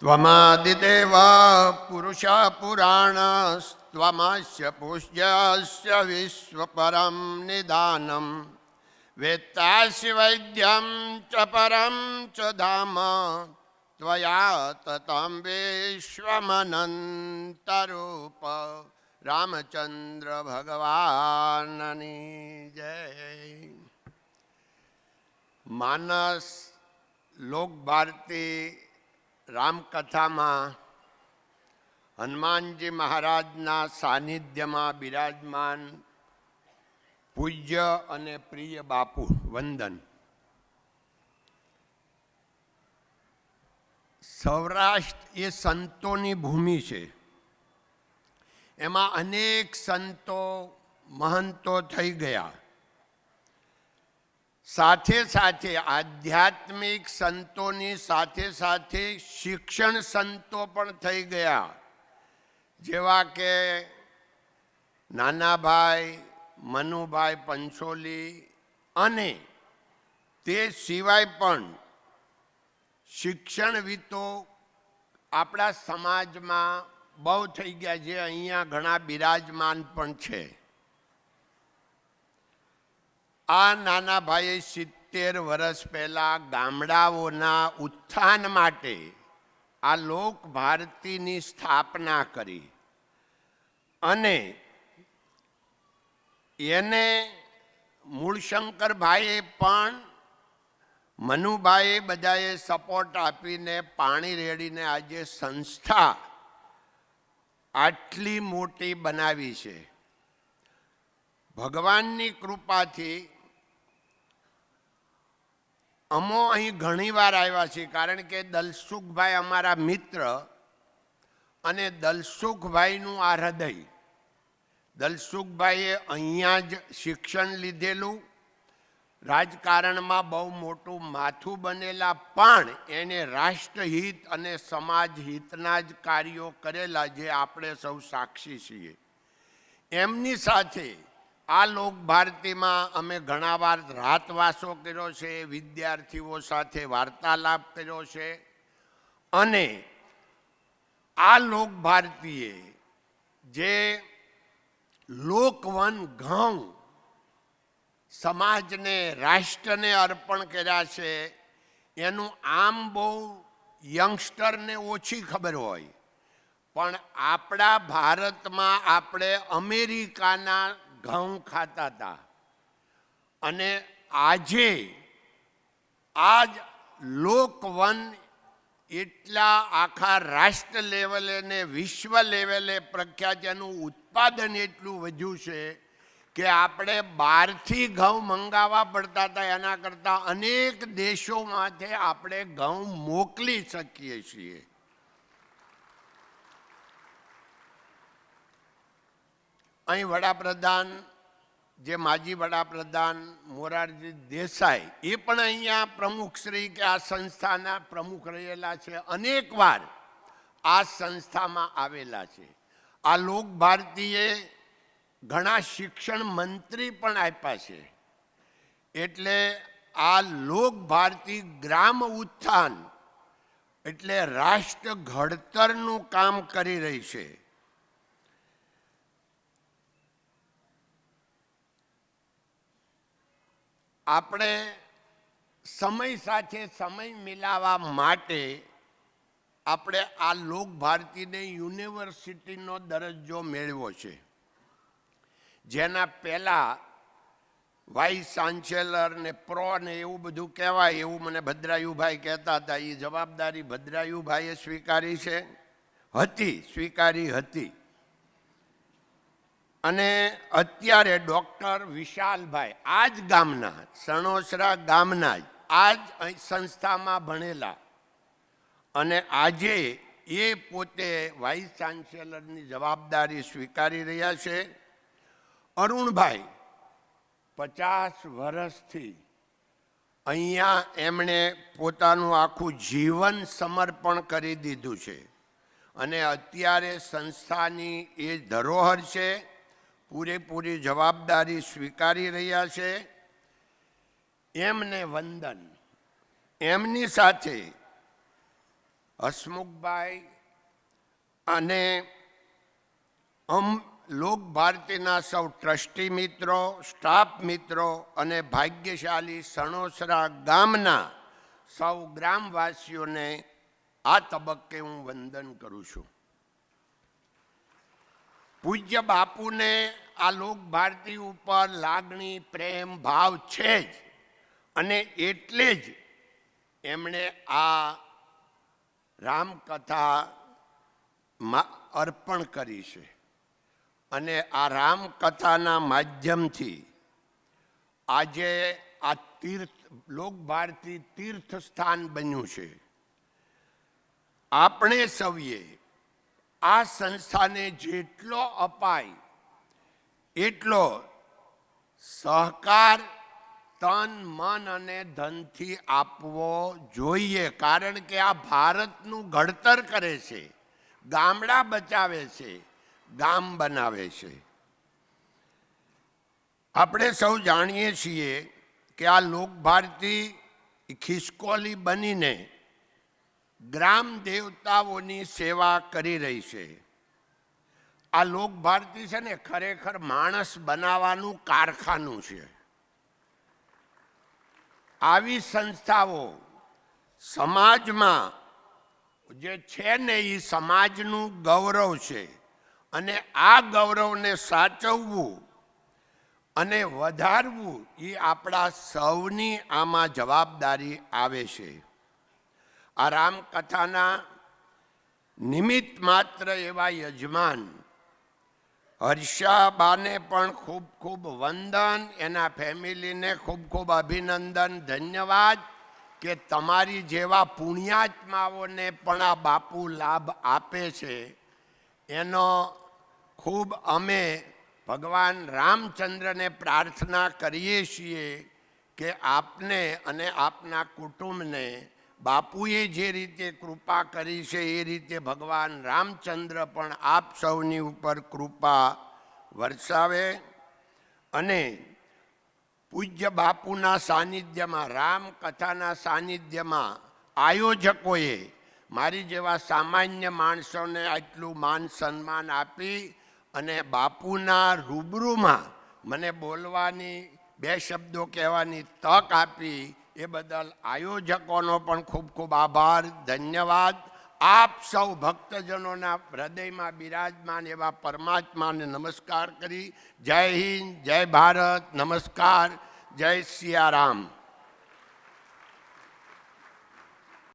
त्वमादिदेव पुरुषः पुराणस्त्वमस्य पूज्यस्य विश्वपरं निधानं वेत्तासि वैद्यं च परं च धाम त्वया ततं विश्वमनन्तरूप रामचंद्र भगवाननी जय। मानस लोक भारती रामकथाમાં હનુમાનજી મહારાજના સાનિધ્યમાં બિરાજમાન પૂજ્ય અને પ્રિય બાપુ વંદન. સૌરાષ્ટ્ર એ સંતોની ભૂમિ છે. એમાં અનેક સંતો મહંતો થઈ ગયા. સાથે સાથે આધ્યાત્મિક સંતોની સાથે સાથે શિક્ષણ સંતો પણ થઈ ગયા, જેવા કે નાનાભાઈ મનુભાઈ પંચોલી, અને તે સિવાય પણ શિક્ષણવિદો આપણા સમાજમાં બહુ થઈ ગયા, જે અહીંયા ઘણા બિરાજમાન પણ છે. આ નાના ભાઈએ 70 વર્ષ પહેલાં ગામડાઓના ઉત્થાન માટે આ લોક ભારતીની સ્થાપના કરી, અને એને મૂળશંકરભાઈએ પણ મનુભાઈએ બધાએ સપોર્ટ આપીને પાણી રેડીને આજે સંસ્થા આટલી મોટી બનાવી છે. ભગવાનની કૃપાથી અમો અહીં ઘણીવાર આવ્યા છીએ, કારણ કે દલસુખભાઈ અમારા મિત્ર, અને દલસુખભાઈનું આ હૃદય. દલસુખભાઈએ અહીંયા જ શિક્ષણ લીધેલું, રાજકારણમાં બહુ મોટું માથું બનેલા, પણ એને રાષ્ટ્રહિત અને સમાજ હિતના જ કાર્યો કરેલા, જે આપણે સૌ સાક્ષી છીએ. એમની સાથે આ લોક ભારતીમાં અમે ઘણા વાર રાતવાસો કર્યો છે, વિદ્યાર્થીઓ સાથે વાર્તાલાપ કર્યો છે, અને આ લોક ભારતીએ જે લોકવન ઘઉં સમાજને રાષ્ટ્રને અર્પણ કર્યા છે, એનું આમ બહુ યંગસ્ટરને ઓછી ખબર હોય, પણ આપણા ભારતમાં આપણે અમેરિકાના ઘઉં ખાતા હતા, અને આજે આજ લોકવન એટલા આખા રાષ્ટ્ર લેવલે ને વિશ્વ લેવલે પ્રખ્યાત, એનું ઉત્પાદન એટલું વધ્યું છે કે આપણે બહારથી ઘઉં મંગાવવા પડતા હતા, એના કરતાં અનેક દેશોમાંથી આપણે ઘઉં મોકલી શકીએ છીએ. અહીં વડાપ્રધાન, જે માજી વડાપ્રધાન મોરારજી દેસાઈ, એ પણ અહીંયા પ્રમુખશ્રી કે આ સંસ્થાના પ્રમુખ રહેલા છે, અનેકવાર આ સંસ્થામાં આવેલા છે. આ લોક ભારતીએ ઘણા શિક્ષણ મંત્રી પણ આપ્યા છે. એટલે આ લોક ભારતી ગ્રામ ઉત્થાન એટલે રાષ્ટ્ર ઘડતરનું કામ કરી રહી છે. આપણે સમય સાથે સમય મિલાવવા માટે આપણે આ લોક ભારતીને યુનિવર્સિટીનો દરજ્જો મેળવ્યો છે. જેના પહેલાં વાઇસ ચાન્સેલર ને પ્રો ને એવું બધું કહેવાય, એવું મને ભદ્રાયુભાઈ કહેતા હતા. એ જવાબદારી ભદ્રાયુભાઈએ સ્વીકારી છે, સ્વીકારી હતી. અને અત્યારે ડૉક્ટર વિશાલભાઈ, આ જ ગામના, સણોસરા ગામના જ, આ જ સંસ્થામાં ભણેલા, અને આજે એ પોતે વાઇસ ચાન્સેલરની જવાબદારી સ્વીકારી રહ્યા છે. અરુણભાઈ 50 વર્ષથી અહીંયા એમણે પોતાનું આખું જીવન સમર્પણ કરી દીધું છે, અને અત્યારે સંસ્થાની એ ધરોહર છે, પૂરેપૂરી જવાબદારી સ્વીકારી રહ્યા છે. એમને વંદન. એમની સાથે હસમુખભાઈ અને લોક ભારતીના સૌ ટ્રસ્ટી મિત્રો, સ્ટાફ મિત્રો અને ભાગ્યશાળી સણોસરા ગામના સૌ ગ્રામવાસીઓને આ તબક્કે હું વંદન કરું છું. પૂજ્ય બાપુને આ લોક ભારતી ઉપર લાગણી, પ્રેમ, ભાવ છે જ, અને એટલે જ એમણે આ રામકથા અર્પણ કરી છે. અને આ રામકથાના માધ્યમથી આજે આ લોક ભારતી તીર્થ સ્થાન બન્યું છે. આપણે સૌએ આ સંસ્થાને જેટલો અપાય એટલો સહકાર તન, મન અને ધનથી આપવો જોઈએ, કારણ કે આ ભારતનું ઘડતર કરે છે, ગામડા બચાવે છે, ગામ બનાવે છે. આપણે સૌ જાણીએ છીએ કે આ લોક ભારતી ખિસકોલી બનીને ગ્રામ દેવતાઓની સેવા કરી રહી છે. આ લોક ભારતી છે ને ખરેખર માણસ બનાવવાનું કારખાનું છે. આવી સંસ્થાઓ સમાજમાં જે છે ને એ સમાજનું ગૌરવ છે, અને આ ગૌરવને સાચવવું અને વધારવું એ આપણા સૌની આમાં જવાબદારી આવે છે. આ રામકથાના નિમિત્ત માત્ર એવા યજમાન હર્ષાબાને પણ ખૂબ ખૂબ વંદન, એના ફેમિલીને ખૂબ ખૂબ અભિનંદન, ધન્યવાદ કે તમારી જેવા પુણ્યાત્માઓને પણ આ બાપુ લાભ આપે છે. એનો ખૂબ અમે ભગવાન રામચંદ્રને પ્રાર્થના કરીએ છીએ કે આપને અને આપના કુટુંબને બાપુએ જે રીતે કૃપા કરી છે એ રીતે ભગવાન રામચંદ્ર પણ આપ સૌની ઉપર કૃપા વરસાવે. અને પૂજ્ય બાપુના સાનિધ્યમાં, રામકથાના સાનિધ્યમાં આયોજકોએ મારી જેવા સામાન્ય માણસોને આટલું માન સન્માન આપી અને બાપુના રૂબરૂમાં મને બોલવાની, બે શબ્દો કહેવાની તક આપી, એ બદલ આયોજકોનો પણ ખૂબ ખૂબ આભાર, ધન્યવાદ. આપ સૌ ભક્તજનોના હૃદયમાં બિરાજમાન એવા પરમાત્માને નમસ્કાર કરી જય હિન્દ, જય ભારત, નમસ્કાર, જય સિયારામ.